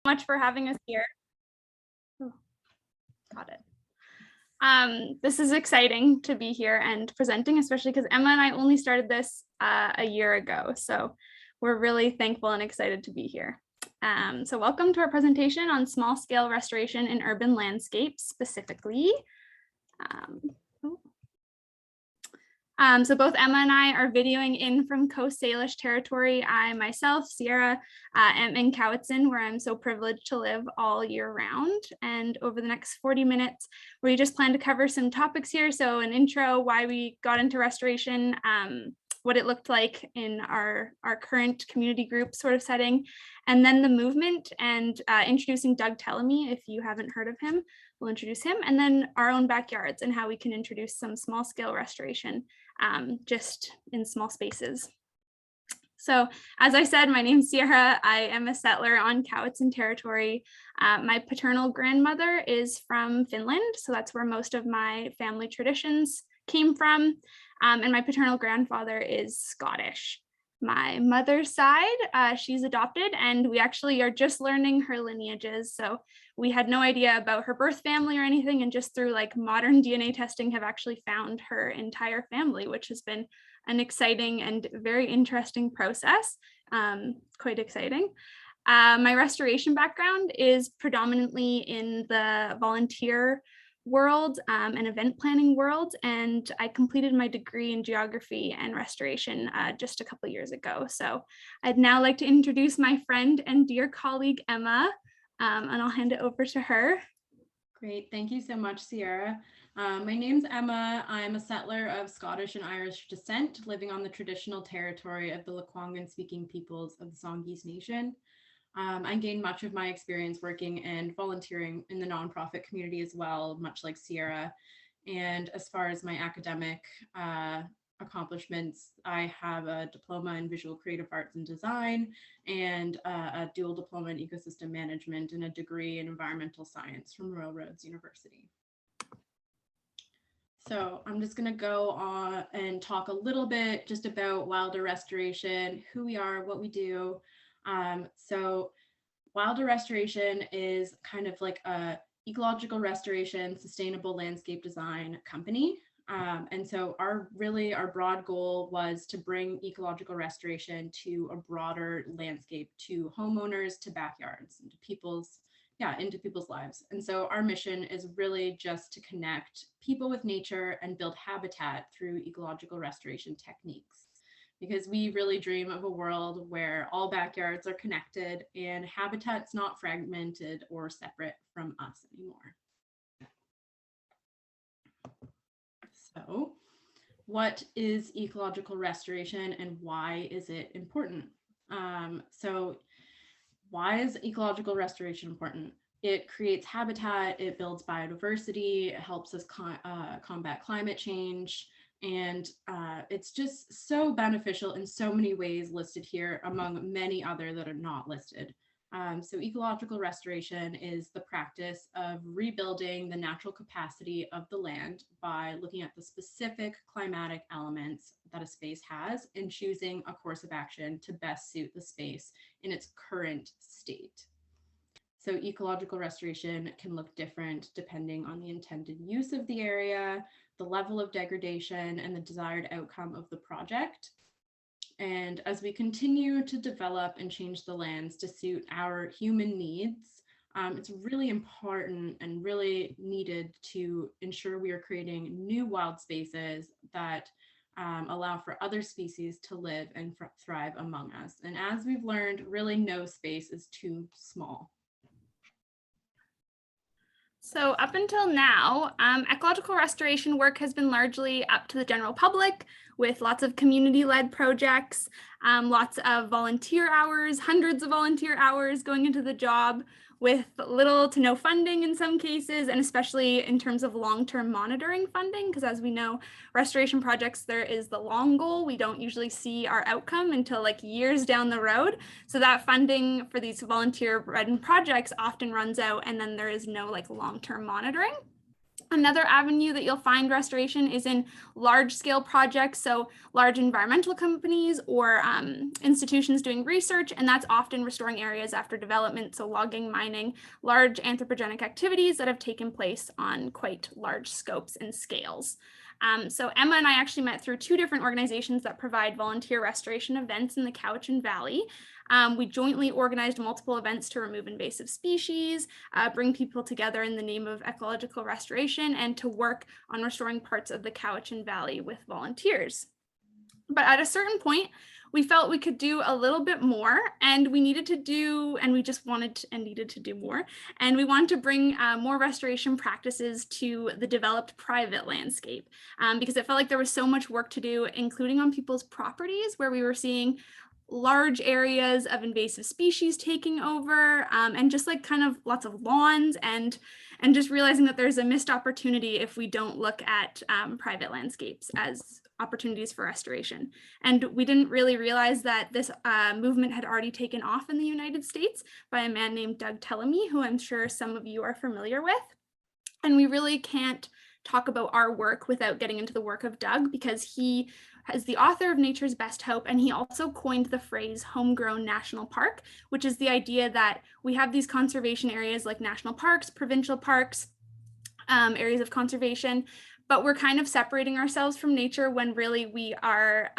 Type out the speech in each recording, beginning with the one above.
Much for having us here. Oh, got it. This is exciting to be here and presenting, especially because Emma and I only started this a year ago. So we're really thankful and excited to be here. So welcome to our presentation on small scale restoration in urban landscapes specifically. So both Emma and I are videoing in from Coast Salish territory. I myself, Sierra, am in Cowichan, where I'm so privileged to live all year round. And over the next 40 minutes, we just plan to cover some topics here. So an intro, why we got into restoration, what it looked like in our current community group sort of setting, and then the movement and introducing Doug Tellamy, if you haven't heard of him. We'll introduce him, and then our own backyards and how we can introduce some small scale restoration just in small spaces. So as I said, my name's Sierra. I am a settler on Cowichan territory. My paternal grandmother is from Finland, so that's where most of my family traditions came from. And my paternal grandfather is Scottish. My mother's side, she's adopted, and we actually are just learning her lineages. So we had no idea about her birth family or anything, and just through like modern DNA testing have actually found her entire family, which has been an exciting and very interesting process, quite exciting. My restoration background is predominantly in the volunteer world and event planning world, and I completed my degree in geography and restoration just a couple of years ago. So I'd now like to introduce my friend and dear colleague Emma, and I'll hand it over to her. Great, thank you so much, Sierra. My name's Emma. I'm a settler of Scottish and Irish descent, living on the traditional territory of the Lekwungen-speaking peoples of the Songhees Nation. I gained much of my experience working and volunteering in the nonprofit community as well, much like Sierra. And as far as my academic accomplishments, I have a diploma in visual creative arts and design and a dual diploma in ecosystem management and a degree in environmental science from Royal Roads University. So I'm just going to go on and talk a little bit just about Wilder Restoration, who we are, what we do. So Wilder Restoration is kind of like a ecological restoration, sustainable landscape design company. And so our broad goal was to bring ecological restoration to a broader landscape, to homeowners, to backyards, into people's lives. And so our mission is really just to connect people with nature and build habitat through ecological restoration techniques. Because we really dream of a world where all backyards are connected and habitat's not fragmented or separate from us anymore. So, what is ecological restoration and why is it important? So why is ecological restoration important? It creates habitat, it builds biodiversity, it helps us combat climate change, and it's just so beneficial in so many ways listed here among many other that are not listed. So ecological restoration is the practice of rebuilding the natural capacity of the land by looking at the specific climatic elements that a space has and choosing a course of action to best suit the space in its current state. So ecological restoration can look different depending on the intended use of the area, the level of degradation, and the desired outcome of the project. And as we continue to develop and change the lands to suit our human needs, it's really important and really needed to ensure we are creating new wild spaces that allow for other species to live and thrive among us. And as we've learned, really no space is too small. So up until now, ecological restoration work has been largely up to the general public with lots of community-led projects, lots of volunteer hours, hundreds of volunteer hours going into the job with little to no funding in some cases, and especially in terms of long-term monitoring funding, because as we know, restoration projects, there is the long goal. We don't usually see our outcome until like years down the road. So that funding for these volunteer-run projects often runs out, and then there is no like long-term monitoring. Another avenue that you'll find restoration is in large scale projects, so large environmental companies or institutions doing research, and that's often restoring areas after development, so logging, mining, large anthropogenic activities that have taken place on quite large scopes and scales. So Emma and I actually met through two different organizations that provide volunteer restoration events in the Cowichan Valley. We jointly organized multiple events to remove invasive species, bring people together in the name of ecological restoration, and to work on restoring parts of the Cowichan Valley with volunteers. But at a certain point, we felt we could do a little bit more, and we needed to do, and we just wanted and needed to do more. And we wanted to bring more restoration practices to the developed private landscape because it felt like there was so much work to do, including on people's properties, where we were seeing large areas of invasive species taking over and just like kind of lots of lawns and just realizing that there's a missed opportunity if we don't look at private landscapes as opportunities for restoration. And we didn't really realize that this movement had already taken off in the United States by a man named Doug Tellamy, who I'm sure some of you are familiar with. And we really can't talk about our work without getting into the work of Doug, because he is the author of Nature's Best Hope, and he also coined the phrase homegrown national park, which is the idea that we have these conservation areas like national parks, provincial parks, areas of conservation, but we're kind of separating ourselves from nature when really we are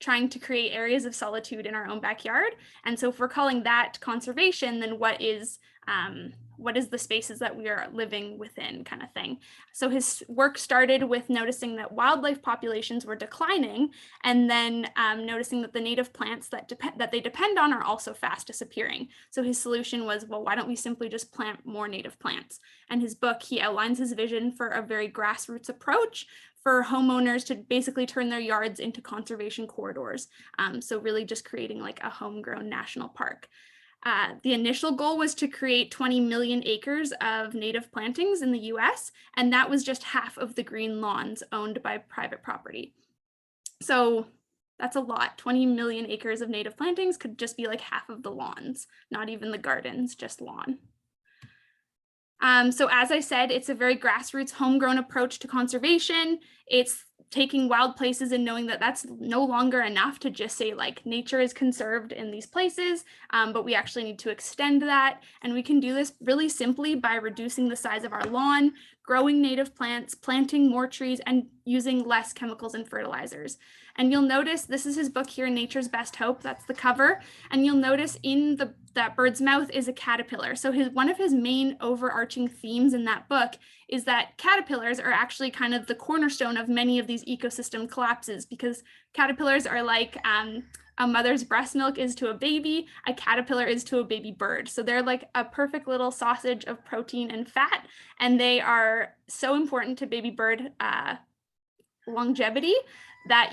trying to create areas of solitude in our own backyard. And so if we're calling that conservation, then what is the spaces that we are living within, kind of thing. So his work started with noticing that wildlife populations were declining, and then noticing that the native plants that they depend on are also fast disappearing. So his solution was, well, why don't we simply just plant more native plants? And his book, he outlines his vision for a very grassroots approach for homeowners to basically turn their yards into conservation corridors. So really just creating like a homegrown national park. The initial goal was to create 20 million acres of native plantings in the US, and that was just half of the green lawns owned by private property. So that's a lot. 20 million acres of native plantings could just be like half of the lawns, not even the gardens, just lawn. So as I said, it's a very grassroots homegrown approach to conservation. It's taking wild places and knowing that that's no longer enough to just say like nature is conserved in these places, but we actually need to extend that. And we can do this really simply by reducing the size of our lawn, growing native plants, planting more trees, and using less chemicals and fertilizers. And you'll notice, this is his book here, Nature's Best Hope, that's the cover. And you'll notice in that bird's mouth is a caterpillar. So one of his main overarching themes in that book is that caterpillars are actually kind of the cornerstone of many of these ecosystem collapses, because caterpillars are like a mother's breast milk is to a baby, a caterpillar is to a baby bird. So they're like a perfect little sausage of protein and fat, and they are so important to baby bird longevity that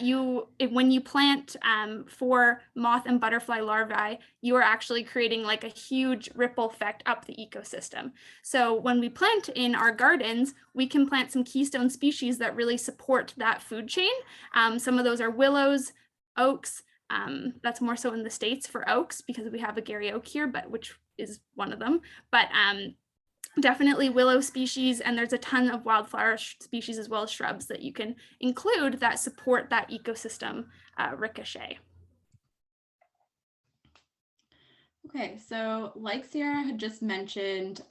when you plant for moth and butterfly larvae, you are actually creating like a huge ripple effect up the ecosystem. So when we plant in our gardens, we can plant some keystone species that really support that food chain. Some of those are willows, oaks. That's more so in the States for oaks because we have a Gary oak here, but which is one of them. But definitely willow species, and there's a ton of wildflower species as well as shrubs that you can include that support that ecosystem ricochet. Okay, so like Sierra had just mentioned,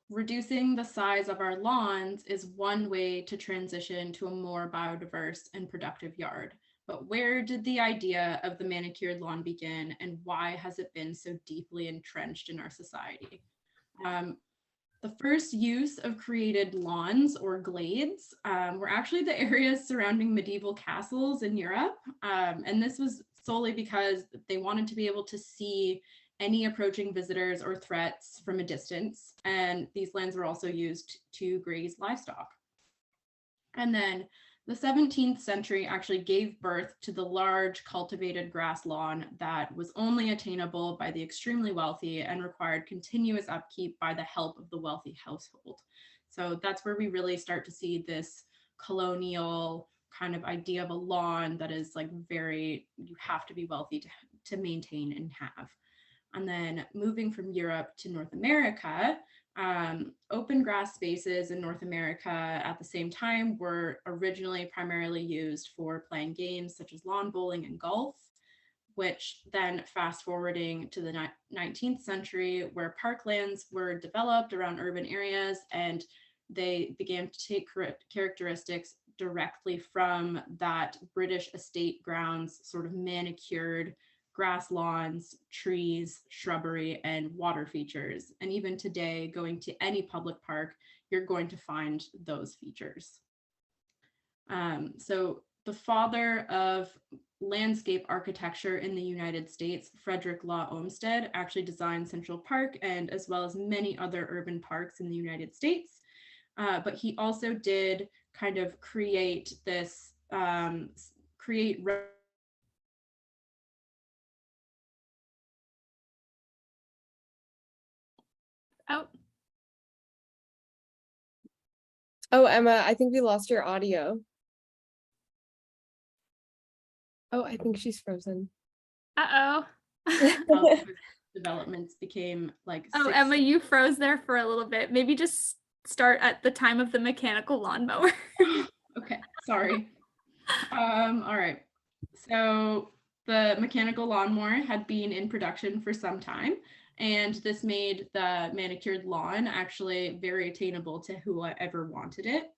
reducing the size of our lawns is one way to transition to a more biodiverse and productive yard. But where did the idea of the manicured lawn begin, and why has it been so deeply entrenched in our society? The first use of created lawns or glades were actually the areas surrounding medieval castles in Europe. And this was solely because they wanted to be able to see any approaching visitors or threats from a distance. And these lands were also used to graze livestock. And then the 17th century actually gave birth to the large cultivated grass lawn that was only attainable by the extremely wealthy and required continuous upkeep by the help of the wealthy household. So that's where we really start to see this colonial kind of idea of a lawn that is like you have to be wealthy to maintain and have. And then moving from Europe to North America, Open grass spaces in North America at the same time were originally primarily used for playing games such as lawn bowling and golf, which then fast forwarding to the 19th century, where parklands were developed around urban areas and they began to take characteristics directly from that British estate grounds, sort of manicured grass lawns, trees, shrubbery, and water features. And even today, going to any public park, you're going to find those features. So the father of landscape architecture in the United States, Frederick Law Olmsted, actually designed Central Park and as well as many other urban parks in the United States. But he also did kind of create this, Oh, Emma, I think we lost your audio. Oh, I think she's frozen. Uh-oh. developments became like Oh, Emma, you froze there for a little bit. Maybe just start at the time of the mechanical lawnmower. Okay, sorry. All right. So the mechanical lawnmower had been in production for some time, and this made the manicured lawn actually very attainable to whoever wanted it.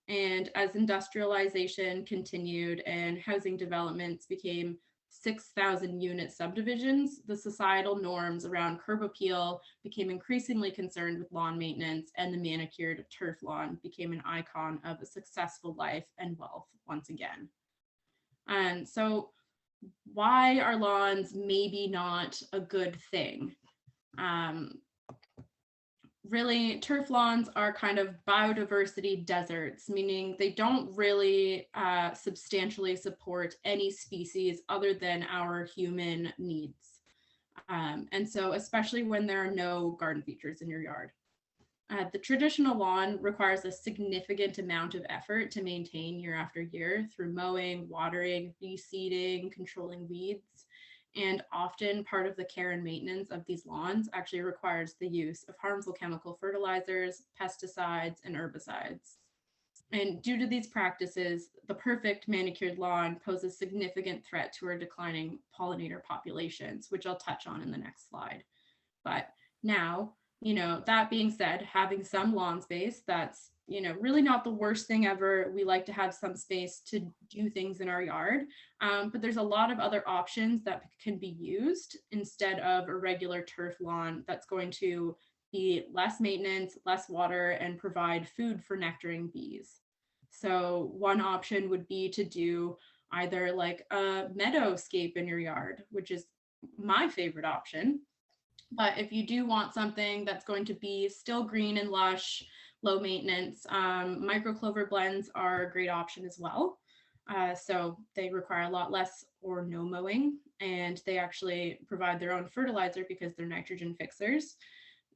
And as industrialization continued and housing developments became 6,000 unit subdivisions, the societal norms around curb appeal became increasingly concerned with lawn maintenance, and the manicured turf lawn became an icon of a successful life and wealth once again. And so why are lawns maybe not a good thing? Really, turf lawns are kind of biodiversity deserts, meaning they don't really substantially support any species other than our human needs. And so especially when there are no garden features in your yard. The traditional lawn requires a significant amount of effort to maintain year after year through mowing, watering, reseeding, controlling weeds. And often part of the care and maintenance of these lawns actually requires the use of harmful chemical fertilizers, pesticides, and herbicides. And due to these practices, the perfect manicured lawn poses significant threat to our declining pollinator populations, which I'll touch on in the next slide. But now, that being said, having some lawn space, that's really not the worst thing ever. We like to have some space to do things in our yard, but there's a lot of other options that can be used instead of a regular turf lawn that's going to be less maintenance, less water, and provide food for nectaring bees. So one option would be to do either like a meadowscape in your yard, which is my favorite option. But if you do want something that's going to be still green and lush, low maintenance, microclover blends are a great option as well. So they require a lot less or no mowing, and they actually provide their own fertilizer because they're nitrogen fixers.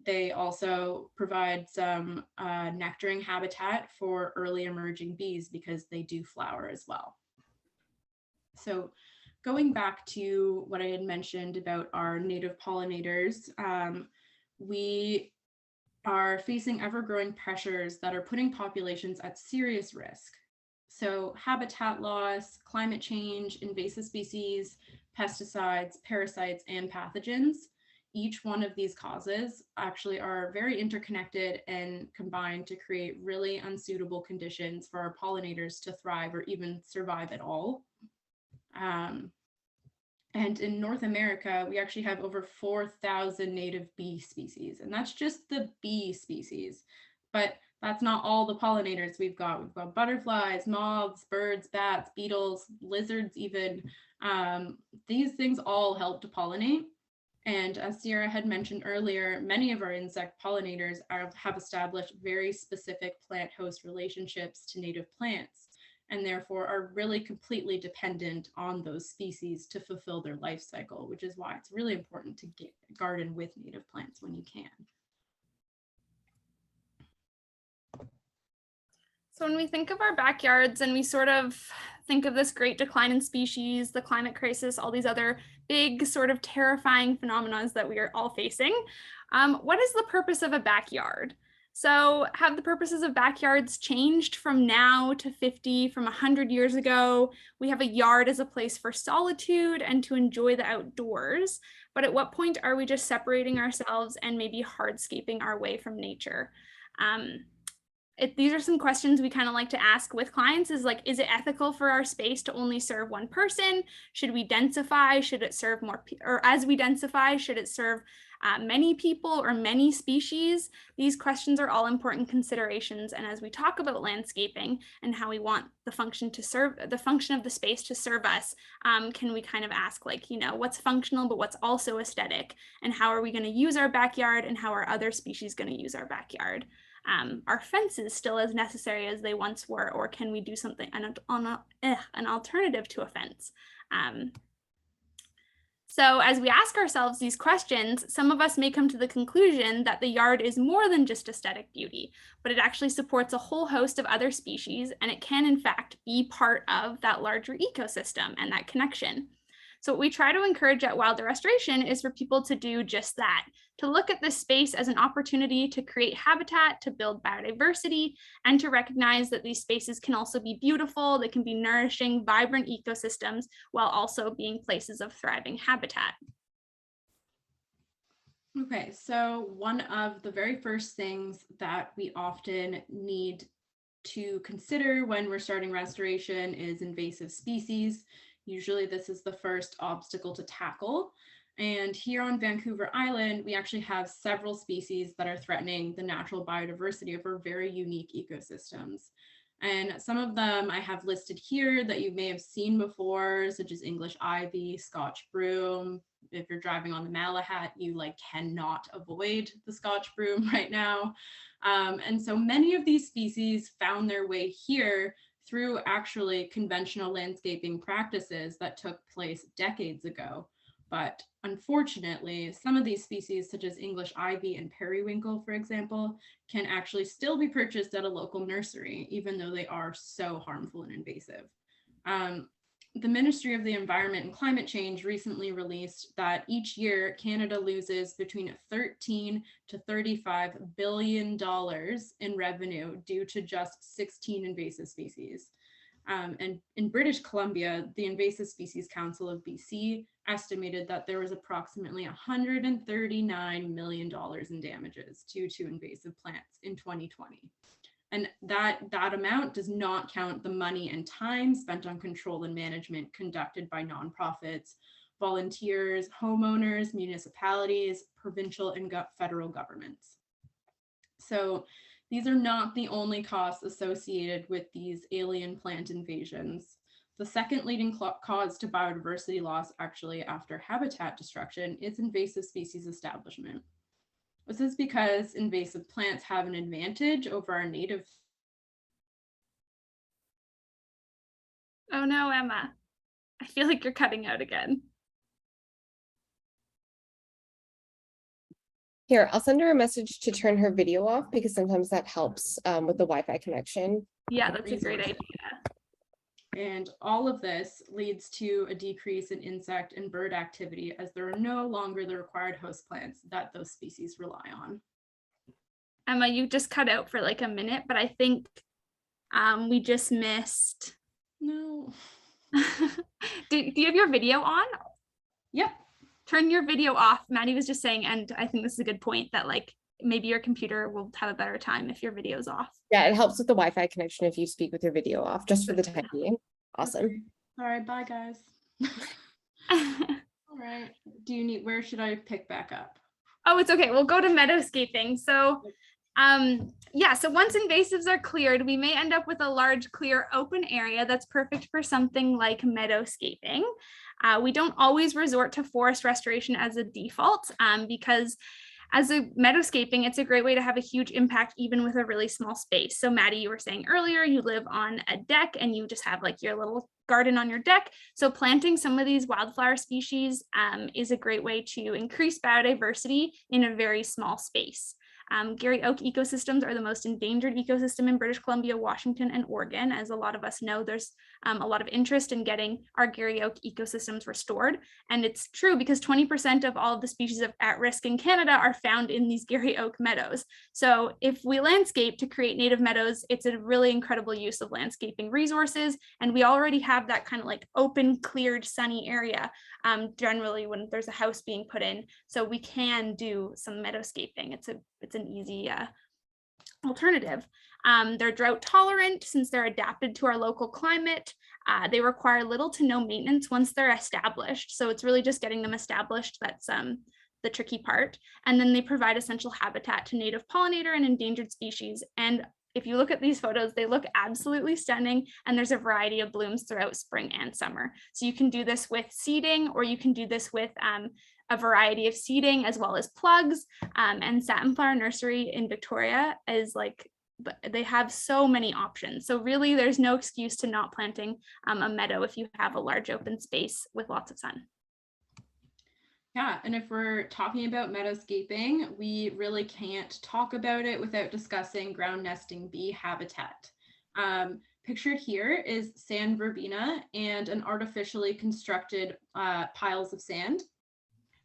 They also provide some nectaring habitat for early emerging bees because they do flower as well. So going back to what I had mentioned about our native pollinators, we are facing ever-growing pressures that are putting populations at serious risk. So habitat loss, climate change, invasive species, pesticides, parasites, and pathogens. Each one of these causes actually are very interconnected and combine to create really unsuitable conditions for our pollinators to thrive or even survive at all. And in North America, we actually have over 4,000 native bee species, and that's just the bee species. But that's not all the pollinators we've got. We've got butterflies, moths, birds, bats, beetles, lizards even. These things all help to pollinate. And as Sierra had mentioned earlier, many of our insect pollinators have established very specific plant-host relationships to native plants, and therefore are really completely dependent on those species to fulfill their life cycle, which is why it's really important to garden with native plants when you can. So when we think of our backyards and we sort of think of this great decline in species, the climate crisis, all these other big sort of terrifying phenomena that we are all facing. What is the purpose of a backyard? So have the purposes of backyards changed from now to 50, from 100 years ago? We have a yard as a place for solitude and to enjoy the outdoors. But at what point are we just separating ourselves and maybe hardscaping our way from nature? These are some questions we kind of like to ask with clients, is like, is it ethical for our space to only serve one person? Should we densify? Should it serve more, or as we densify, should it serve many people or many species? These questions are all important considerations. And as we talk about landscaping and how we want the function to serve, the function of the space to serve us, can we kind of ask, like, you know, what's functional, but what's also aesthetic? And how are we going to use our backyard, and how are other species going to use our backyard? Are fences still as necessary as they once were, or can we do something, an alternative to a fence? So as we ask ourselves these questions, some of us may come to the conclusion that the yard is more than just aesthetic beauty, but it actually supports a whole host of other species, and it can in fact be part of that larger ecosystem and that connection. So what we try to encourage at Wilder Restoration is for people to do just that, to look at this space as an opportunity to create habitat, to build biodiversity, and to recognize that these spaces can also be beautiful, they can be nourishing, vibrant ecosystems, while also being places of thriving habitat. Okay, so one of the very first things that we often need to consider when we're starting restoration is invasive species. Usually this is the first obstacle to tackle. And here on Vancouver Island, we actually have several species that are threatening the natural biodiversity of our very unique ecosystems. And some of them I have listed here that you may have seen before, such as English ivy, Scotch broom. If you're driving on the Malahat, you cannot avoid the Scotch broom right now. And so many of these species found their way here through actually conventional landscaping practices that took place decades ago. But unfortunately, some of these species, such as English ivy and periwinkle, for example, can actually still be purchased at a local nursery, even though they are so harmful and invasive. The Ministry of the Environment and Climate Change recently released that each year Canada loses between $13 to $35 billion in revenue due to just 16 invasive species. And in British Columbia, the Invasive Species Council of BC estimated that there was approximately $139 million in damages due to invasive plants in 2020. And that amount does not count the money and time spent on control and management conducted by nonprofits, volunteers, homeowners, municipalities, provincial and federal governments. So these are not the only costs associated with these alien plant invasions. The second leading cause to biodiversity loss, actually after habitat destruction, is invasive species establishment. This is because invasive plants have an advantage over our native. Oh no, Emma, I feel like you're cutting out again. Here, I'll send her a message to turn her video off because sometimes that helps with the Wi-Fi connection. Yeah, that's a great idea. And all of this leads to a decrease in insect and bird activity, as there are no longer the required host plants that those species rely on. Emma, you just cut out for like a minute, but I think we just missed. No. do you have your video on? Yep. Turn your video off. Maddie was just saying, and I think this is a good point, that like maybe your computer will have a better time if your video's off. Yeah, it helps with the Wi-Fi connection if you speak with your video off, just for the time being. Awesome. All right, bye guys. All right. Where should I pick back up? Oh, it's okay. We'll go to meadowscaping. So yeah, so once invasives are cleared, we may end up with a large, clear, open area that's perfect for something like meadowscaping. We don't always resort to forest restoration as a default because as a meadowscaping, it's a great way to have a huge impact even with a really small space. So Maddie, you were saying earlier, you live on a deck and you just have like your little garden on your deck. So planting some of these wildflower species is a great way to increase biodiversity in a very small space. Garry Oak ecosystems are the most endangered ecosystem in British Columbia, Washington, and Oregon. As a lot of us know, there's a lot of interest in getting our Garry Oak ecosystems restored. And it's true because 20% of all of the species at risk in Canada are found in these Garry Oak meadows. So if we landscape to create native meadows, it's a really incredible use of landscaping resources. And we already have that kind of like open, cleared, sunny area generally when there's a house being put in. So we can do some meadowscaping. It's an easy alternative. They're drought tolerant since they're adapted to our local climate. They require little to no maintenance once they're established. So it's really just getting them established that's the tricky part. And then they provide essential habitat to native pollinator and endangered species. And if you look at these photos, they look absolutely stunning, and there's a variety of blooms throughout spring and summer. So you can do this with seeding, or you can do this with a variety of seeding as well as plugs. And Satin Flower Nursery in Victoria is like, they have so many options. So really there's no excuse to not planting a meadow if you have a large open space with lots of sun. Yeah, and if we're talking about meadowscaping, we really can't talk about it without discussing ground nesting bee habitat. Pictured here is sand verbena and an artificially constructed piles of sand.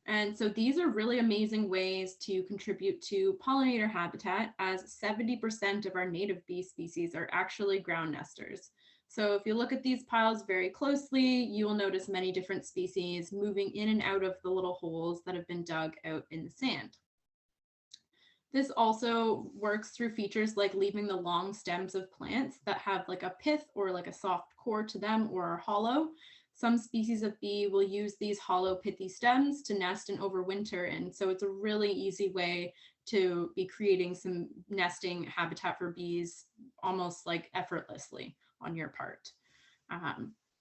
And so these are really amazing ways to contribute to pollinator habitat, as 70% of our native bee species are actually ground nesters. So if you look at these piles very closely, you will notice many different species moving in and out of the little holes that have been dug out in the sand. This also works through features like leaving the long stems of plants that have like a pith or like a soft core to them or are hollow. Some species of bee will use these hollow pithy stems to nest and overwinter. And so it's a really easy way to be creating some nesting habitat for bees almost like effortlessly on your part.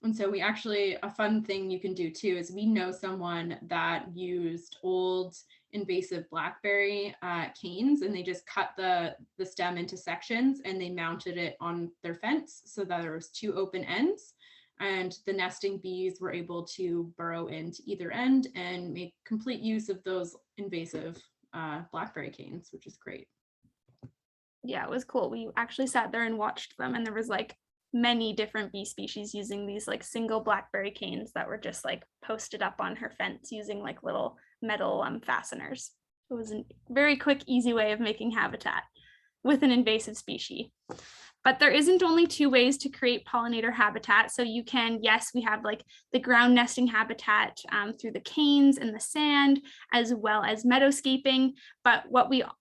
And so we actually, a fun thing you can do too is we know someone that used old invasive blackberry canes, and they just cut the stem into sections and they mounted it on their fence so that there was two open ends, and the nesting bees were able to burrow into either end and make complete use of those invasive blackberry canes, which is great. Yeah, it was cool. We actually sat there and watched them, and there was like many different bee species using these like single blackberry canes that were just like posted up on her fence using like little metal fasteners. It was a very quick, easy way of making habitat with an invasive species. But there isn't only two ways to create pollinator habitat. So you can, yes, we have like the ground nesting habitat through the canes and the sand, as well as meadowscaping. But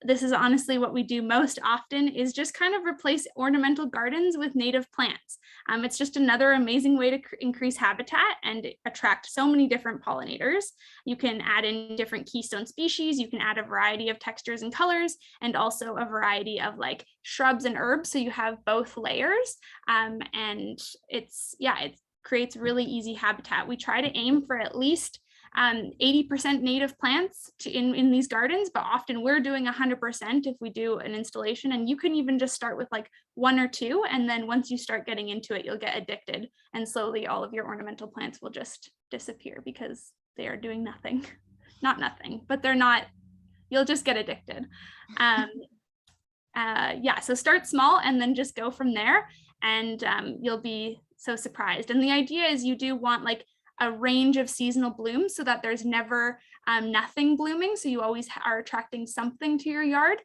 this is honestly what we do most often is just kind of replace ornamental gardens with native plants. It's just another amazing way to increase habitat and attract so many different pollinators. You can add in different keystone species. You can add a variety of textures and colors, and also a variety of like shrubs and herbs. So you have both layers, and it creates really easy habitat. We try to aim for at least 80% native plants in these gardens, but often we're doing 100% if we do an installation. And you can even just start with like one or two, and then once you start getting into it, you'll get addicted, and slowly all of your ornamental plants will just disappear because they are doing nothing. Not nothing, but they're not, you'll just get addicted. So start small and then just go from there, and you'll be so surprised. And the idea is you do want like a range of seasonal blooms so that there's never nothing blooming. So you always are attracting something to your yard,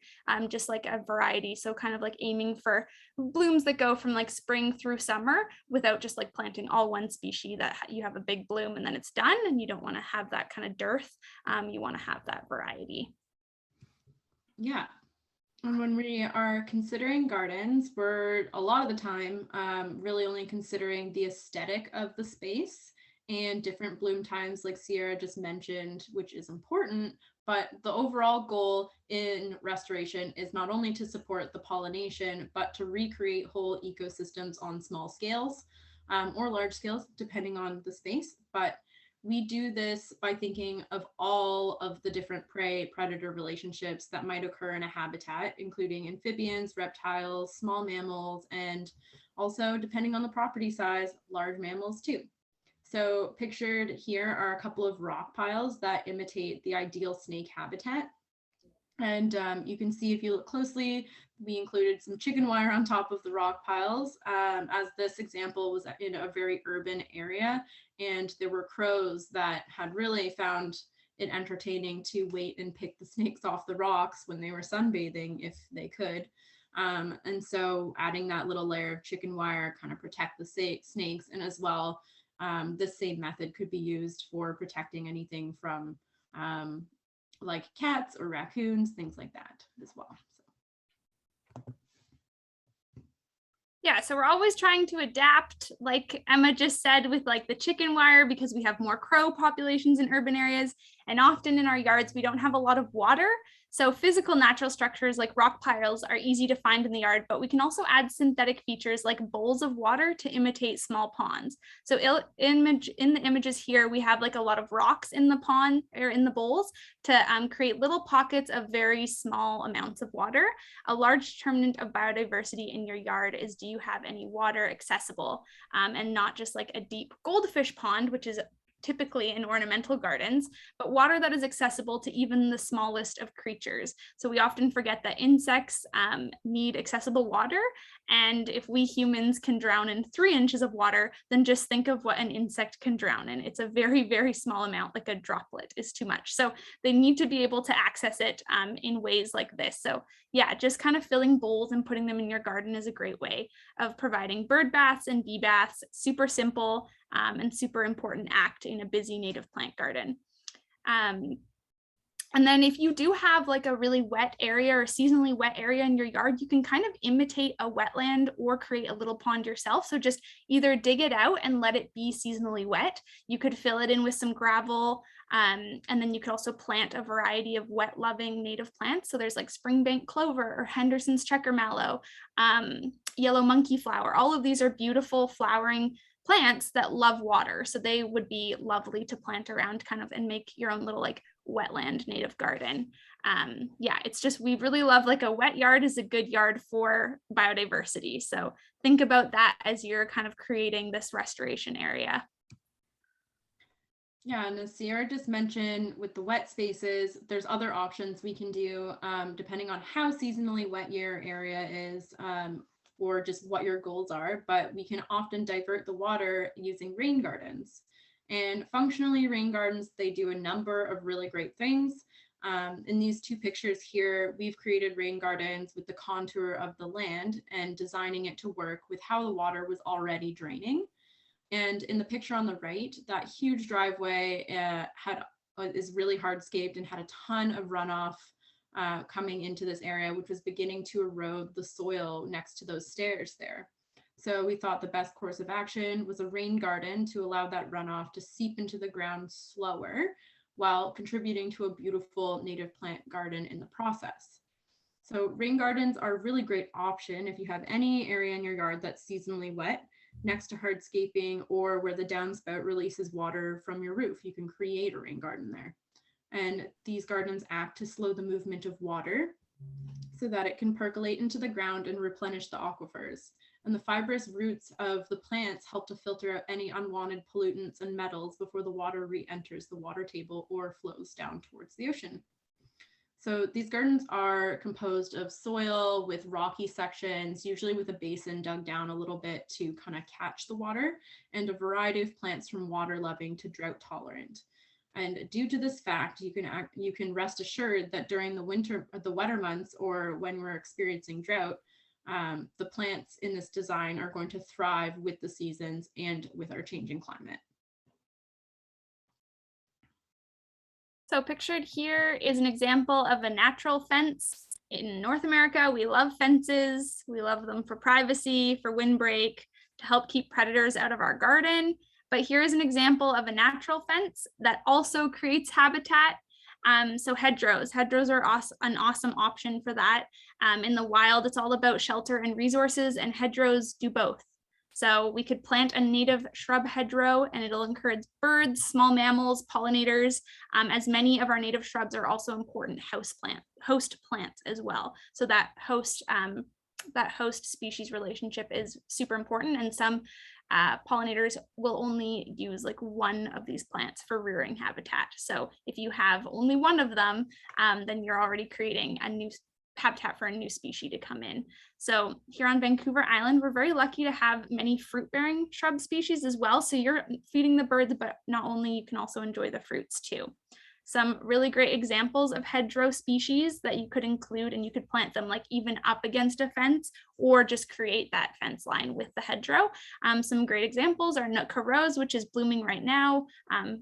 just like a variety. So kind of like aiming for blooms that go from like spring through summer without just like planting all one species that you have a big bloom and then it's done. And you don't want to have that kind of dearth. You want to have that variety. Yeah. And when we are considering gardens, we're a lot of the time really only considering the aesthetic of the space and different bloom times like Sierra just mentioned, which is important, but the overall goal in restoration is not only to support the pollination, but to recreate whole ecosystems on small scales or large scales, depending on the space. But we do this by thinking of all of the different prey-predator relationships that might occur in a habitat, including amphibians, reptiles, small mammals, and also, depending on the property size, large mammals too. So pictured here are a couple of rock piles that imitate the ideal snake habitat. And you can see if you look closely, we included some chicken wire on top of the rock piles, as this example was in a very urban area, and there were crows that had really found it entertaining to wait and pick the snakes off the rocks when they were sunbathing if they could. And so adding that little layer of chicken wire kind of protect the snakes, and as well, this same method could be used for protecting anything from like cats or raccoons, things like that as well. Yeah, so we're always trying to adapt, like Emma just said, with like the chicken wire, because we have more crow populations in urban areas. And often in our yards, we don't have a lot of water. So physical natural structures like rock piles are easy to find in the yard, but we can also add synthetic features like bowls of water to imitate small ponds. So in the images here, we have like a lot of rocks in the pond or in the bowls to create little pockets of very small amounts of water. A large determinant of biodiversity in your yard is, do you have any water accessible, and not just like a deep goldfish pond, which is typically in ornamental gardens, but water that is accessible to even the smallest of creatures. So we often forget that insects need accessible water. And if we humans can drown in 3 inches of water, then just think of what an insect can drown in. It's a very, very small amount, like a droplet is too much. So they need to be able to access it in ways like this. So yeah, just kind of filling bowls and putting them in your garden is a great way of providing bird baths and bee baths. Super simple and super important act in a busy native plant garden. And then if you do have like a really wet area or seasonally wet area in your yard, you can kind of imitate a wetland or create a little pond yourself. So just either dig it out and let it be seasonally wet. You could fill it in with some gravel. And then you could also plant a variety of wet loving native plants. So there's like springbank clover or Henderson's checker mallow, yellow monkey flower. All of these are beautiful flowering plants that love water. So they would be lovely to plant around kind of and make your own little like wetland native garden. Yeah, it's just, we really love, like, a wet yard is a good yard for biodiversity. So think about that as you're kind of creating this restoration area. Yeah, and as Sierra just mentioned, with the wet spaces, there's other options we can do depending on how seasonally wet your area is, or just what your goals are. But we can often divert the water using rain gardens. And functionally, rain gardens, they do a number of really great things. In these 2 pictures here, we've created rain gardens with the contour of the land and designing it to work with how the water was already draining. And in the picture on the right, that huge driveway is really hardscaped and had a ton of runoff coming into this area, which was beginning to erode the soil next to those stairs there. So we thought the best course of action was a rain garden to allow that runoff to seep into the ground slower while contributing to a beautiful native plant garden in the process. So rain gardens are a really great option if you have any area in your yard that's seasonally wet, next to hardscaping, or where the downspout releases water from your roof. You can create a rain garden there. And these gardens act to slow the movement of water so that it can percolate into the ground and replenish the aquifers. And the fibrous roots of the plants help to filter out any unwanted pollutants and metals before the water re-enters the water table or flows down towards the ocean. So these gardens are composed of soil with rocky sections, usually with a basin dug down a little bit to kind of catch the water, and a variety of plants from water loving to drought tolerant. And due to this fact, you can rest assured that during the wetter months, or when we're experiencing drought, the plants in this design are going to thrive with the seasons and with our changing climate. So pictured here is an example of a natural fence. In North America, we love fences. We love them for privacy, for windbreak, to help keep predators out of our garden. But here is an example of a natural fence that also creates habitat. So hedgerows are an awesome option for that. In the wild, it's all about shelter and resources, and hedgerows do both. So we could plant a native shrub hedgerow and it'll encourage birds, small mammals, pollinators, as many of our native shrubs are also important host plants as well. So that host species relationship is super important, and some pollinators will only use like one of these plants for rearing habitat. So if you have only one of them, then you're already creating a new habitat for a new species to come in. So here on Vancouver Island, we're very lucky to have many fruit-bearing shrub species as well. So you're feeding the birds, but not only, you can also enjoy the fruits too. Some really great examples of hedgerow species that you could include, and you could plant them like even up against a fence or just create that fence line with the hedgerow. Some great examples are Nootka Rose, which is blooming right now,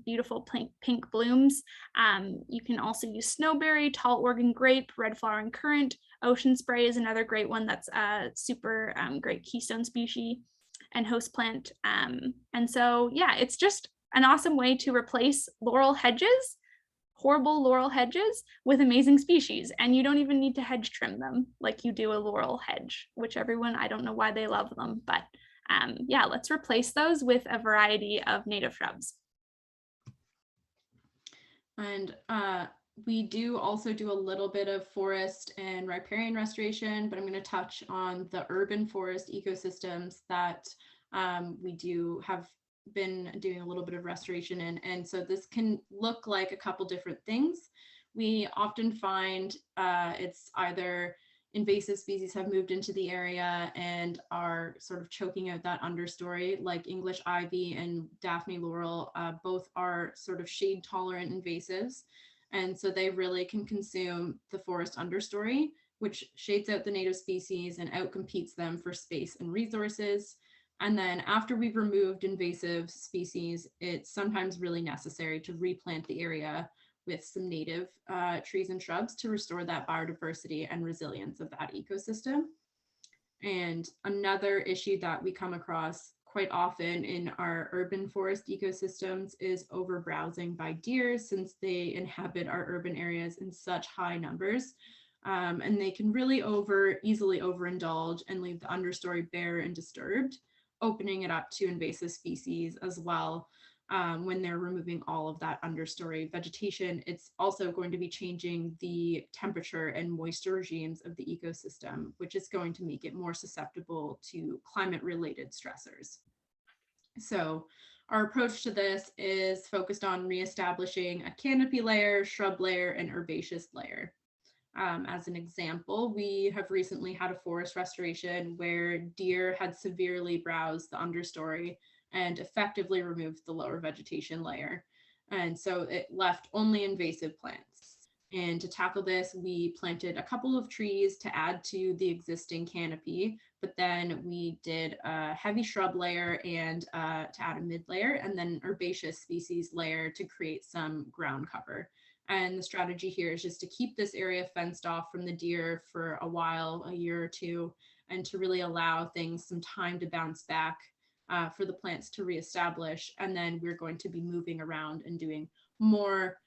beautiful pink blooms. You can also use snowberry, tall Oregon grape, red flowering currant. Ocean spray is another great one that's a super great keystone species and host plant. And so, yeah, it's just an awesome way to replace laurel hedges, horrible laurel hedges, with amazing species. And you don't even need to hedge trim them like you do a laurel hedge, which everyone, I don't know why they love them, but yeah, let's replace those with a variety of native shrubs. And we do also do a little bit of forest and riparian restoration, but I'm going to touch on the urban forest ecosystems that we have been doing a little bit of restoration in. And so this can look like a couple different things. We often find it's either invasive species have moved into the area and are sort of choking out that understory, like English ivy and Daphne laurel. Both are sort of shade tolerant invasives. And so they really can consume the forest understory, which shades out the native species and outcompetes them for space and resources. And then after we've removed invasive species, it's sometimes really necessary to replant the area with some native trees and shrubs to restore that biodiversity and resilience of that ecosystem. And another issue that we come across quite often in our urban forest ecosystems is overbrowsing by deer, since they inhabit our urban areas in such high numbers. And they can really easily overindulge and leave the understory bare and disturbed, opening it up to invasive species as well. When they're removing all of that understory vegetation, it's also going to be changing the temperature and moisture regimes of the ecosystem, which is going to make it more susceptible to climate-related stressors. So our approach to this is focused on reestablishing a canopy layer, shrub layer, and herbaceous layer. As an example, we have recently had a forest restoration where deer had severely browsed the understory and effectively removed the lower vegetation layer. And so it left only invasive plants. And to tackle this, we planted a couple of trees to add to the existing canopy, but then we did a heavy shrub layer and to add a mid layer, and then herbaceous species layer to create some ground cover. And the strategy here is just to keep this area fenced off from the deer for a while, a year or two, and to really allow things some time to bounce back for the plants to reestablish. And then we're going to be moving around and doing more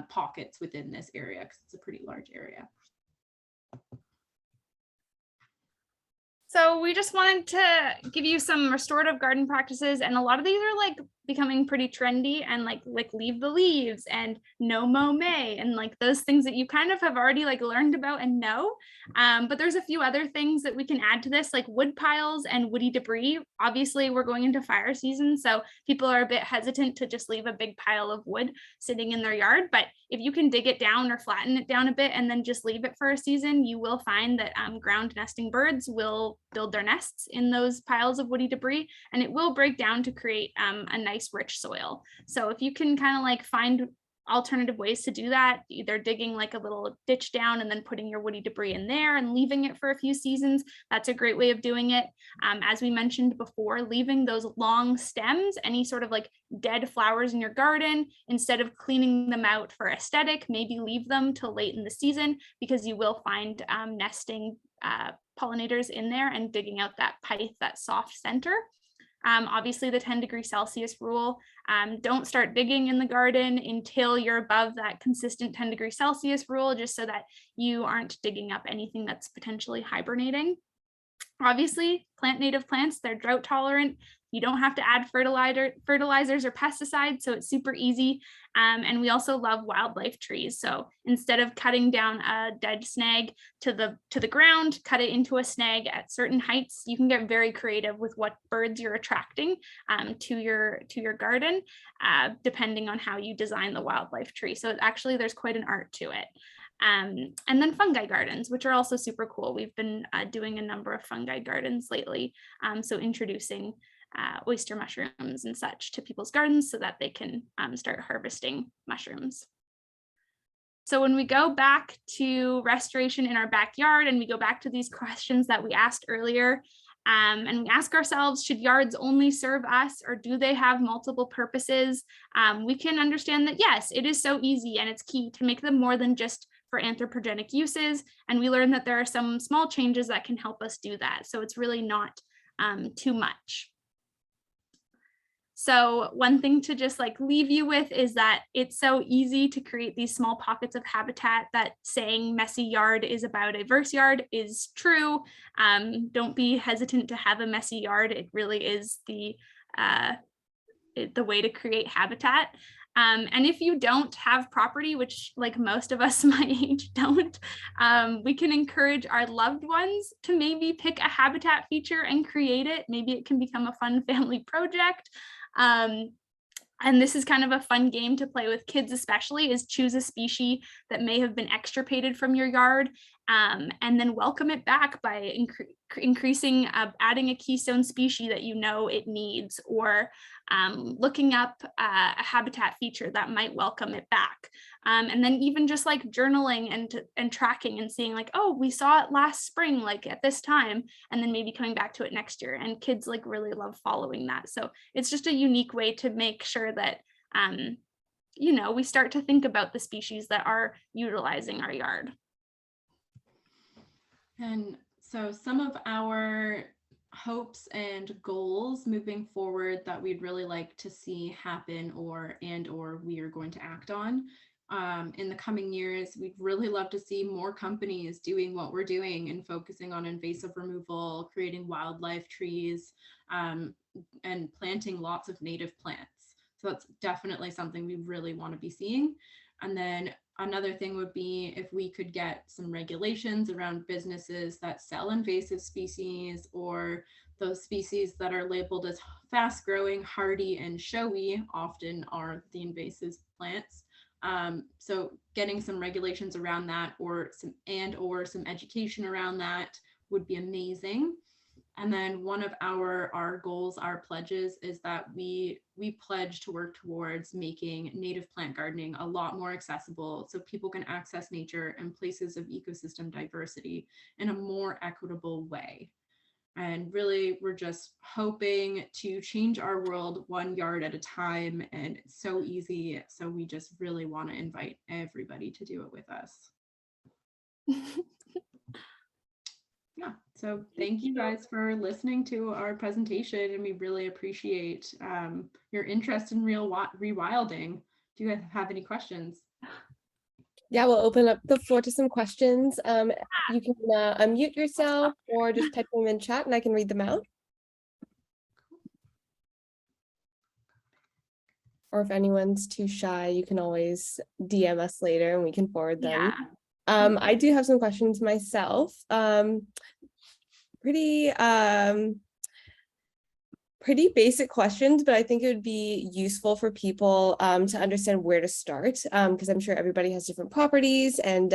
pockets within this area because it's a pretty large area. So we just wanted to give you some restorative garden practices, and a lot of these are like becoming pretty trendy, and like leave the leaves and no mow May, and like those things that you kind of have already like learned about and know. But there's a few other things that we can add to this, like wood piles and woody debris. Obviously, we're going into fire season, so people are a bit hesitant to just leave a big pile of wood sitting in their yard. But if you can dig it down or flatten it down a bit and then just leave it for a season, you will find that ground nesting birds will build their nests in those piles of woody debris, and it will break down to create a nice rich soil. So if you can kind of like find alternative ways to do that, either digging like a little ditch down and then putting your woody debris in there and leaving it for a few seasons, that's a great way of doing it. As we mentioned before, leaving those long stems, any sort of like dead flowers in your garden, instead of cleaning them out for aesthetic, maybe leave them till late in the season, because you will find nesting pollinators in there and digging out that pith, that soft center. Obviously the 10°C rule, don't start digging in the garden until you're above that consistent 10°C rule, just so that you aren't digging up anything that's potentially hibernating. Obviously, plant native plants, they're drought tolerant. You don't have to add fertilizers or pesticides, so it's super easy. And we also love wildlife trees. So instead of cutting down a dead snag to the ground, cut it into a snag at certain heights. You can get very creative with what birds you're attracting to your garden, depending on how you design the wildlife tree. So actually, there's quite an art to it. And then fungi gardens, which are also super cool. We've been doing a number of fungi gardens lately. So introducing oyster mushrooms and such to people's gardens so that they can start harvesting mushrooms. So when we go back to restoration in our backyard and we go back to these questions that we asked earlier, and we ask ourselves, should yards only serve us or do they have multiple purposes? We can understand that, yes, it is so easy and it's key to make them more than just for anthropogenic uses. And we learned that there are some small changes that can help us do that. So it's really not too much. So one thing to just like leave you with is that it's so easy to create these small pockets of habitat. That saying messy yard is a biodiverse yard is true. Don't be hesitant to have a messy yard. It really is the way to create habitat. And if you don't have property, which like most of us my age don't, we can encourage our loved ones to maybe pick a habitat feature and create it. Maybe it can become a fun family project. And this is kind of a fun game to play with kids, especially, is choose a species that may have been extirpated from your yard, and then welcome it back by increasing, adding a keystone species that you know it needs, or looking up a habitat feature that might welcome it back. And then even just like journaling and tracking and seeing like, oh, we saw it last spring, like at this time, and then maybe coming back to it next year. And kids like really love following that. So it's just a unique way to make sure that, you know, we start to think about the species that are utilizing our yard. And so some of our hopes and goals moving forward that we'd really like to see happen or we are going to act on in the coming years, we'd really love to see more companies doing what we're doing and focusing on invasive removal, creating wildlife trees, and planting lots of native plants. So that's definitely something we really want to be seeing. And then another thing would be if we could get some regulations around businesses that sell invasive species, or those species that are labeled as fast growing, hardy, and showy often are the invasive plants. So getting some regulations around that, or some education around that would be amazing. And then one of our goals, our pledges, is that we pledge to work towards making native plant gardening a lot more accessible so people can access nature and places of ecosystem diversity in a more equitable way. And really, we're just hoping to change our world one yard at a time, and it's so easy. So we just really want to invite everybody to do it with us. Yeah, so thank you guys for listening to our presentation, and we really appreciate your interest in rewilding. Do you guys have any questions? Yeah, we'll open up the floor to some questions. You can unmute yourself or just type them in chat and I can read them out. Or if anyone's too shy, you can always DM us later and we can forward them. Yeah. I do have some questions myself. Pretty basic questions, but I think it would be useful for people to understand where to start, because I'm sure everybody has different properties and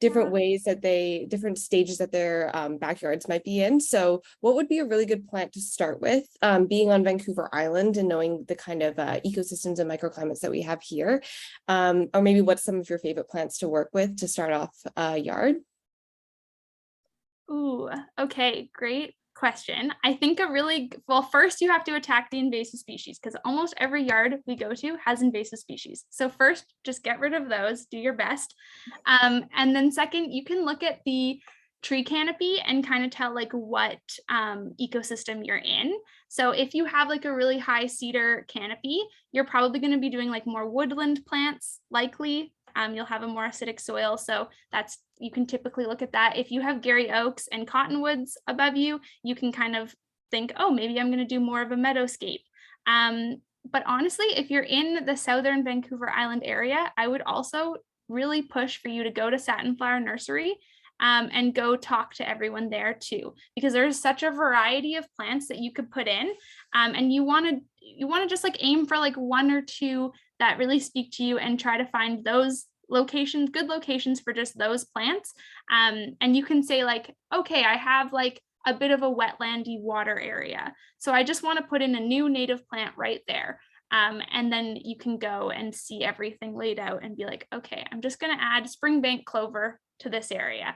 different ways that different stages that their backyards might be in. So what would be a really good plant to start with, being on Vancouver Island and knowing the kind of ecosystems and microclimates that we have here? Or maybe what's some of your favorite plants to work with to start off a yard? Ooh, okay, great question. I think first you have to attack the invasive species, because almost every yard we go to has invasive species. So first, just get rid of those, do your best. And then second, you can look at the tree canopy and kind of tell like what ecosystem you're in. So if you have like a really high cedar canopy, you're probably going to be doing like more woodland plants, likely. you'll have a more acidic soil. So you can typically look at that. If you have Gary oaks and cottonwoods above you, you can kind of think, oh, maybe I'm going to do more of a meadowscape. But honestly, if you're in the southern Vancouver Island area, I would also really push for you to go to Satin Flower Nursery and go talk to everyone there too, because there's such a variety of plants that you could put in, and you want to just like aim for like one or two that really speak to you and try to find those locations, good locations for just those plants. And you can say like, okay, I have like a bit of a wetlandy water area, so I just want to put in a new native plant right there. And then you can go and see everything laid out and be like, okay, I'm just going to add springbank clover to this area.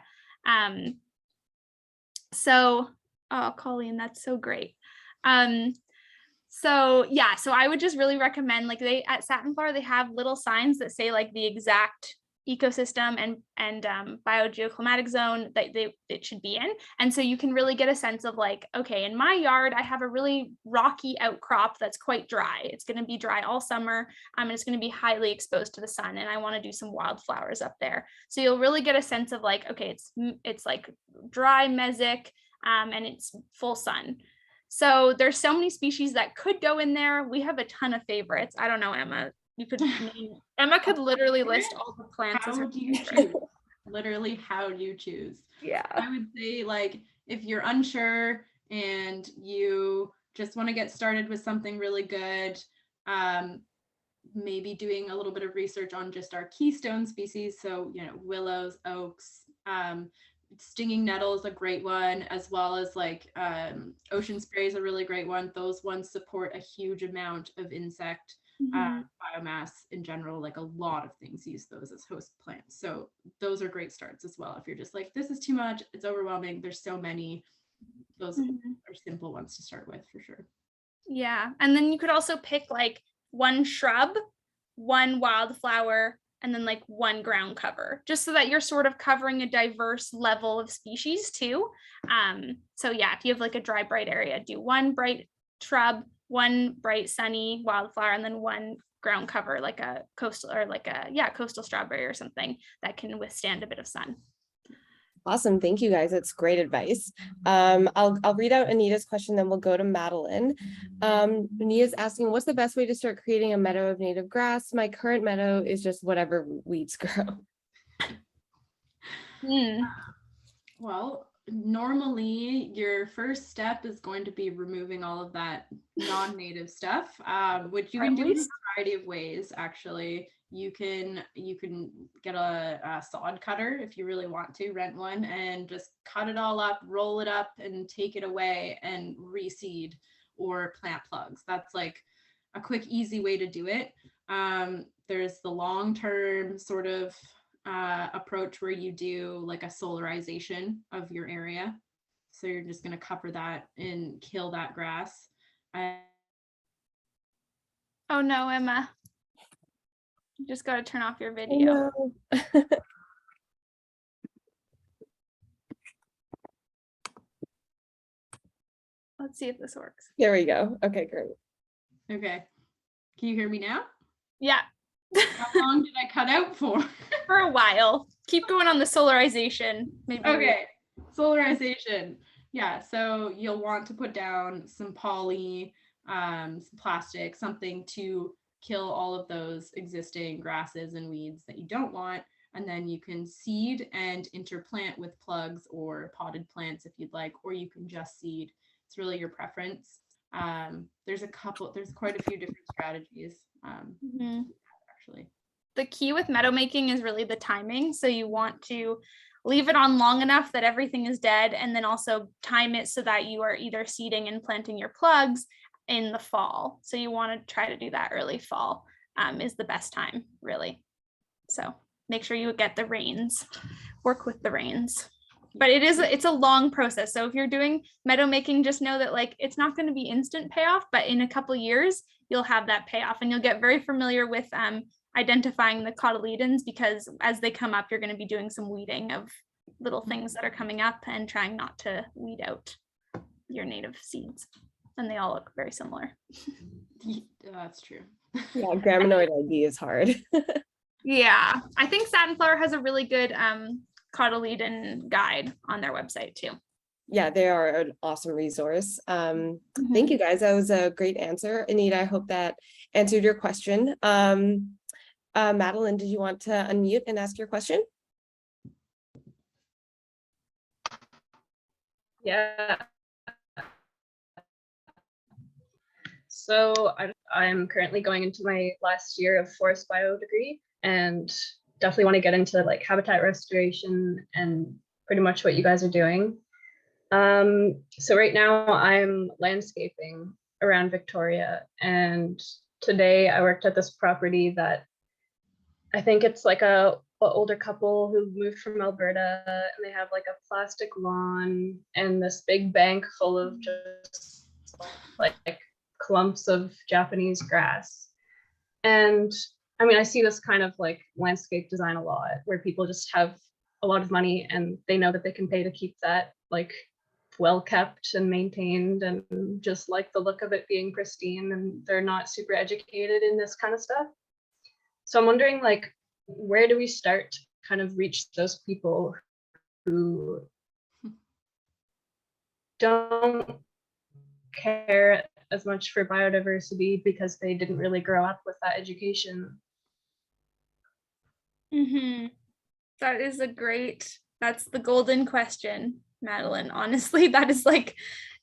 So, oh, Colleen, that's so great. So yeah, so I would just really recommend, like, at Satin Flower, they have little signs that say like the exact ecosystem and biogeoclimatic zone that it should be in. And so you can really get a sense of like, okay, in my yard, I have a really rocky outcrop that's quite dry. It's going to be dry all summer. And it's going to be highly exposed to the sun. And I want to do some wildflowers up there. So you'll really get a sense of like, okay, it's like dry mesic, and it's full sun. So there's so many species that could go in there. We have a ton of favorites. I don't know, Emma. Emma could literally list all the plants. How do you choose? Literally, how do you choose? Yeah. I would say, like, if you're unsure and you just want to get started with something really good, maybe doing a little bit of research on just our keystone species. So, willows, oaks, stinging nettle is a great one, as well as like ocean spray is a really great one. Those ones support a huge amount of insect biomass in general. Like a lot of things use those as host plants. So those are great starts as well. If you're just like, this is too much, it's overwhelming, there's so many, those are simple ones to start with for sure. Yeah. And then you could also pick like one shrub, one wildflower, and then like one ground cover, just so that you're sort of covering a diverse level of species too. So yeah, if you have like a dry, bright area, do one bright shrub, one bright sunny wildflower, and then one ground cover, like a coastal or like a coastal strawberry or something that can withstand a bit of sun. Awesome. Thank you guys. That's great advice. I'll read out Anita's question, then we'll go to Madeline. Anita's asking, what's the best way to start creating a meadow of native grass? My current meadow is just whatever weeds grow. Well, normally your first step is going to be removing all of that non-native stuff, which you can do in a variety of ways. Actually, you can get a sod cutter if you really want to, rent one, and just cut it all up, roll it up, and take it away and reseed or plant plugs. That's like a quick, easy way to do it. There's the long-term sort of approach where you do like a solarization of your area. So you're just going to cover that and kill that grass. Oh no, Emma. You just got to turn off your video. No. Let's see if this works. There we go. Okay, great. Okay. Can you hear me now? Yeah. How long did I cut out for? For a while. Keep going on the solarization. Maybe. Okay. Solarization. Yeah. So you'll want to put down some poly, some plastic, something to kill all of those existing grasses and weeds that you don't want. And then you can seed and interplant with plugs or potted plants if you'd like, or you can just seed. It's really your preference. There's quite a few different strategies. Actually, the key with meadow making is really the timing. So you want to leave it on long enough that everything is dead, and then also time it so that you are either seeding and planting your plugs in the fall. So you want to try to do that early fall is the best time, really. So make sure you get the rains, work with the rains. But it's a long process. So if you're doing meadow making, just know that like it's not going to be instant payoff, but in a couple years you'll have that payoff, and you'll get very familiar with identifying the cotyledons, because as they come up, you're going to be doing some weeding of little things that are coming up and trying not to weed out your native seeds. And they all look very similar. That's true. Yeah, Graminoid ID is hard. Yeah, I think Satin Flower has a really good cotyledon guide on their website too. Yeah, they are an awesome resource. Thank you guys. That was a great answer. Anita, I hope that answered your question. Madeline, did you want to unmute and ask your question? Yeah. So I'm currently going into my last year of forest bio degree and definitely want to get into like habitat restoration and pretty much what you guys are doing. So right now I'm landscaping around Victoria, and today I worked at this property that I think it's like a older couple who moved from Alberta, and they have like a plastic lawn and this big bank full of just like clumps of Japanese grass. And I mean, I see this kind of like landscape design a lot, where people just have a lot of money and they know that they can pay to keep that like well kept and maintained and just like the look of it being pristine, and they're not super educated in this kind of stuff. So I'm wondering, like, where do we start to kind of reach those people who don't care as much for biodiversity because they didn't really grow up with that education? That is that's the golden question, Madeline. Honestly, that is like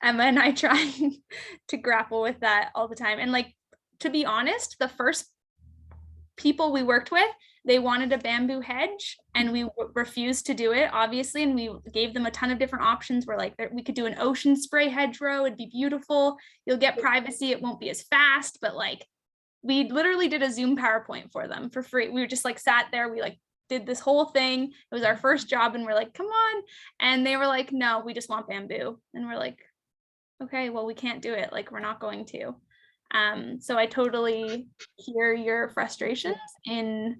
Emma and I trying to grapple with that all the time. And like, to be honest, the first people we worked with, they wanted a bamboo hedge and we refused to do it, obviously. And we gave them a ton of different options. We're like, we could do an ocean spray hedgerow. It'd be beautiful. You'll get privacy. It won't be as fast, but like, we literally did a Zoom PowerPoint for them for free. We were just like sat there. We like did this whole thing. It was our first job and we're like, come on. And they were like, no, we just want bamboo. And we're like, okay, well, we can't do it. Like, we're not going to. So I totally hear your frustrations in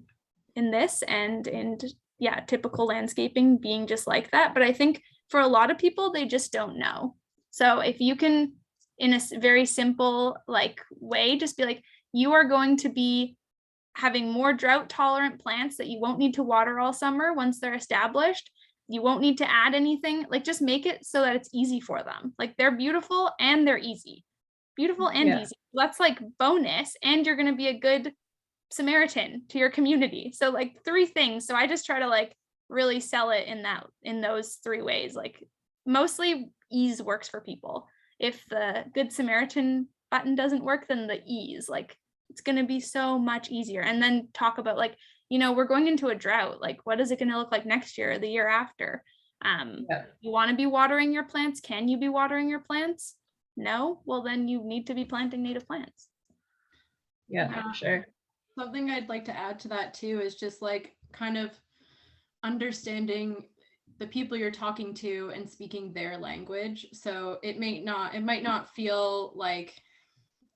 this and yeah, typical landscaping being just like that. But I think for a lot of people, they just don't know. So if you can, in a very simple like way, just be like, you are going to be having more drought tolerant plants that you won't need to water all summer once they're established. You won't need to add anything. Like, just make it so that it's easy for them. Like, they're beautiful and they're easy. Beautiful and easy. That's like bonus. And you're going to be a good Samaritan to your community. So like 3 things. So I just try to like really sell it in those 3 ways. Like, mostly ease works for people. If the Good Samaritan button doesn't work, then the ease, like, it's going to be so much easier. And then talk about like, you know, we're going into a drought. Like, what is it going to look like next year or the year after? You want to be watering your plants? Can you be watering your plants? No? Well, then you need to be planting native plants. Yeah, sure. Something I'd like to add to that too is just like kind of understanding the people you're talking to and speaking their language. So it might not feel like,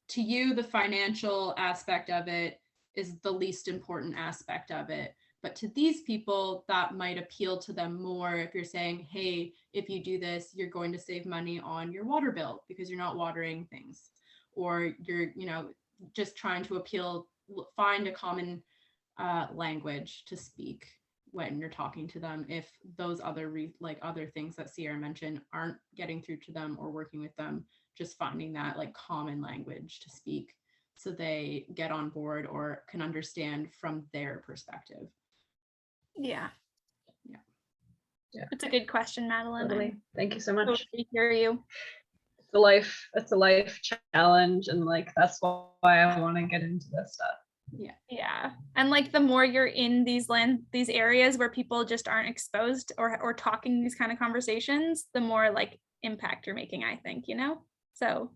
to you, the financial aspect of it is the least important aspect of it. But to these people, that might appeal to them more if you're saying, hey, if you do this, you're going to save money on your water bill because you're not watering things, or you're, you know, just trying to find a common language to speak when you're talking to them. If those other other things that Sierra mentioned aren't getting through to them or working with them, just finding that like common language to speak so they get on board or can understand from their perspective. Yeah. It's a good question, Madeline. Totally. Thank you so much. Totally hear you. It's a life challenge, and like that's why I want to get into this stuff. Yeah. And like, the more you're in these areas where people just aren't exposed or talking these kind of conversations, the more like impact you're making, I think, you know? So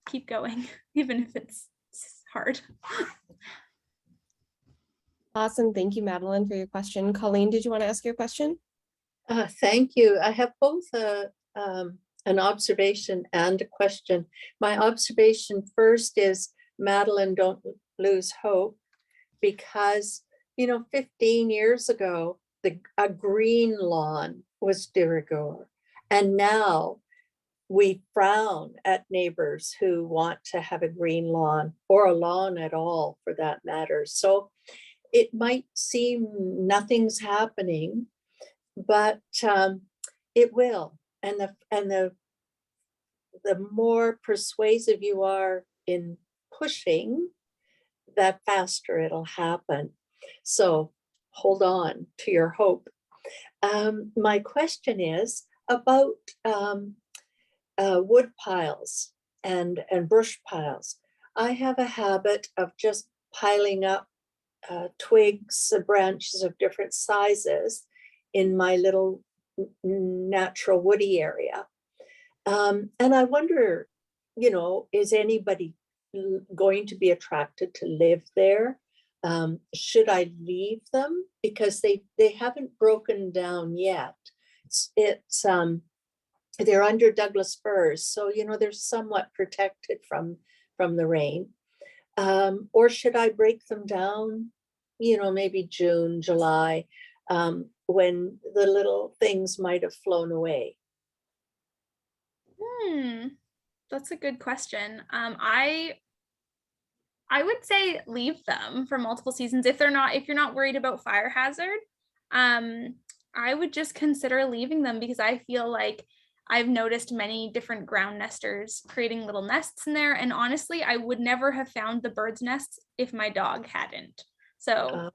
keep going, even if it's hard. Awesome. Thank you, Madeline, for your question. Colleen, did you want to ask your question? Thank you. I have both an observation and a question. My observation first is, Madeline, don't lose hope, because, you know, 15 years ago, a green lawn was de rigueur. And now we frown at neighbors who want to have a green lawn, or a lawn at all for that matter. So it might seem nothing's happening, but it will. And the more persuasive you are in pushing, the faster it'll happen. So hold on to your hope. My question is about wood piles and brush piles. I have a habit of just piling up twigs, branches of different sizes in my little natural woody area. And I wonder, is anybody going to be attracted to live there? Should I leave them? Because they haven't broken down yet. They're under Douglas firs, so they're somewhat protected from the rain. Or should I break them down, maybe June, July, when the little things might have flown away? That's a good question. I would say leave them for multiple seasons if you're not worried about fire hazard. I would just consider leaving them, because I feel like I've noticed many different ground nesters creating little nests in there. And honestly, I would never have found the bird's nests if my dog hadn't. So,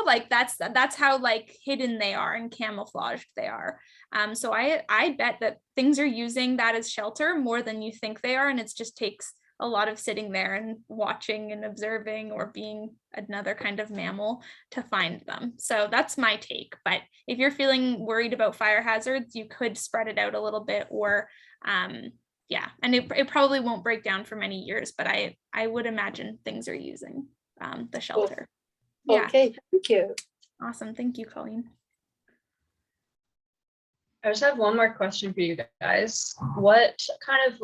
like that's how like hidden they are and camouflaged they are. So I bet that things are using that as shelter more than you think they are. And it just takes a lot of sitting there and watching and observing, or being another kind of mammal, to find them. So that's my take. But if you're feeling worried about fire hazards, you could spread it out a little bit, or and it probably won't break down for many years, but I would imagine things are using the shelter. Yeah. Okay, thank you. Awesome. Thank you, Colleen. I just have one more question for you guys. What kind of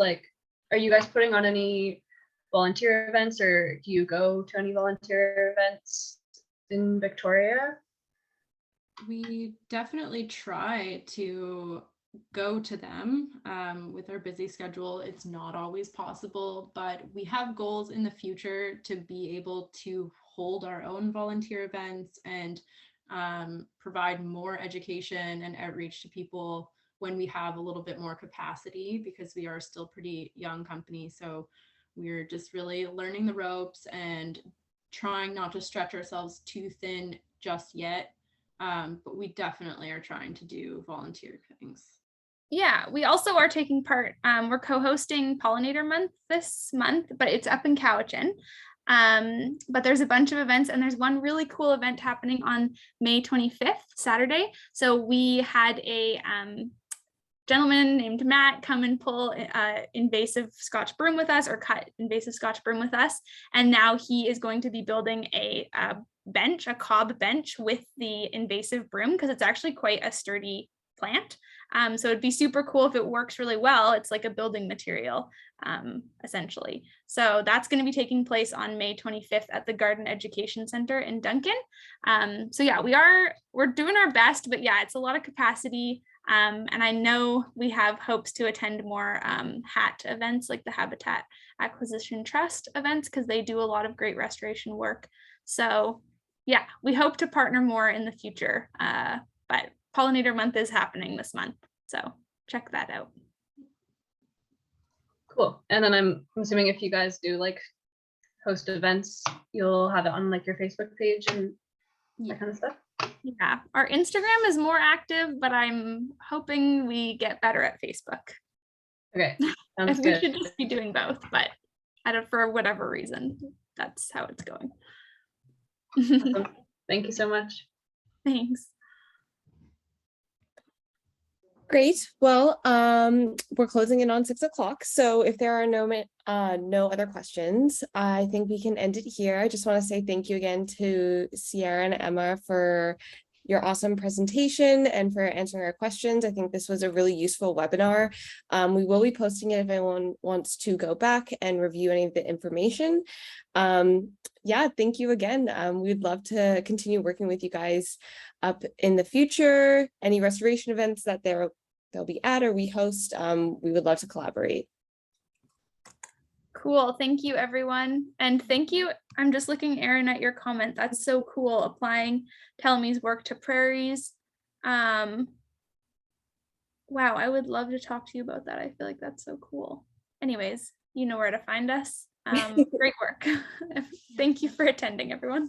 are you guys putting on any volunteer events, or do you go to any volunteer events in Victoria? We definitely try to go to them. With our busy schedule, it's not always possible, but we have goals in the future to be able to hold our own volunteer events and provide more education and outreach to people when we have a little bit more capacity, because we are still pretty young company. So we're just really learning the ropes and trying not to stretch ourselves too thin just yet. But we definitely are trying to do volunteer things. Yeah, we also are taking part. We're co-hosting Pollinator Month this month, but it's up in Cowichan. But there's a bunch of events, and there's one really cool event happening on May 25th, Saturday. So we had a gentleman named Matt come and pull invasive Scotch broom with us, or cut invasive Scotch broom with us. And now he is going to be building a bench, a cob bench with the invasive broom, because it's actually quite a sturdy plant. So it'd be super cool if it works really well. It's like a building material, essentially. So that's going to be taking place on May 25th at the Garden Education Center in Duncan. So yeah, we're doing our best, but yeah, it's a lot of capacity. And I know we have hopes to attend more HAT events, like the Habitat Acquisition Trust events, because they do a lot of great restoration work. So yeah, we hope to partner more in the future. But Pollinator Month is happening this month, so check that out. Cool. And then I'm assuming if you guys do host events, you'll have it on your Facebook page and that kind of stuff. Yeah, our Instagram is more active, but I'm hoping we get better at Facebook. Okay, sounds We good. should just be doing both, but for whatever reason, that's how it's going. Awesome. Thank you so much. Thanks. Great. Well, we're closing in on 6 o'clock. So if there are no other questions, I think we can end it here. I just want to say thank you again to Sierra and Emma for your awesome presentation and for answering our questions. I think this was a really useful webinar. We will be posting it if anyone wants to go back and review any of the information. Yeah, thank you again. We'd love to continue working with you guys up in the future. Any restoration events that they'll be at or we host, we would love to collaborate. Cool. Thank you, everyone. And thank you. I'm just looking, Erin, at your comment. That's so cool. Applying Telemy's work to prairies. Wow, I would love to talk to you about that. I feel like that's so cool. Anyways, you know where to find us. Great work. Thank you for attending, everyone.